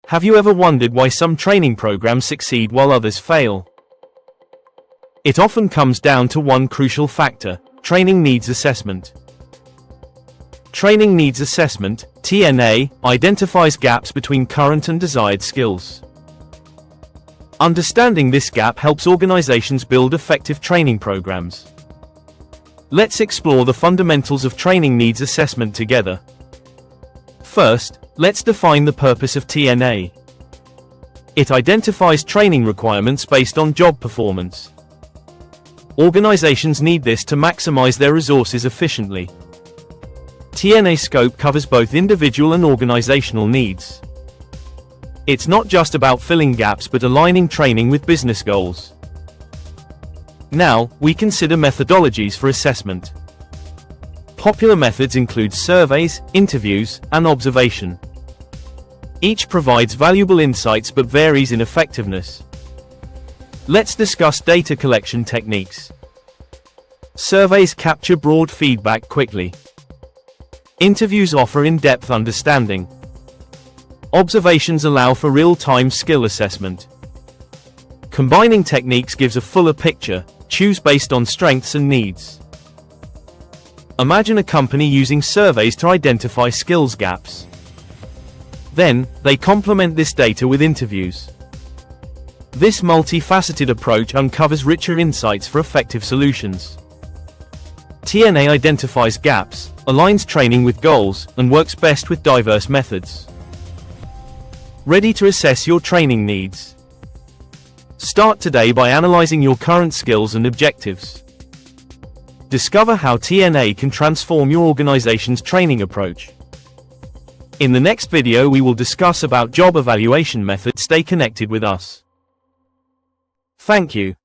Have you ever wondered why some training programs succeed while others fail? It often comes down to one crucial factor: training needs assessment. Training needs assessment, TNA, identifies gaps between current and desired skills. Understanding this gap helps organizations build effective training programs. Let's explore the fundamentals of training needs assessment together. First, let's define the purpose of TNA. It identifies training requirements based on job performance. Organizations need this to maximize their resources efficiently. TNA scope covers both individual and organizational needs. It's not just about filling gaps but aligning training with business goals. Now, we consider methodologies for assessment. Popular methods include surveys, interviews, and observation. Each provides valuable insights but varies in effectiveness. Let's discuss data collection techniques. Surveys capture broad feedback quickly. Interviews offer in-depth understanding. Observations allow for real-time skill assessment. Combining techniques gives a fuller picture. Choose based on strengths and needs. Imagine a company using surveys to identify skills gaps. Then, they complement this data with interviews. This multifaceted approach uncovers richer insights for effective solutions. TNA identifies gaps, aligns training with goals, and works best with diverse methods. Ready to assess your training needs? Start today by analyzing your current skills and objectives. Discover how TNA can transform your organization's training approach. In the next video we will discuss about job evaluation methods. Stay connected with us. Thank you.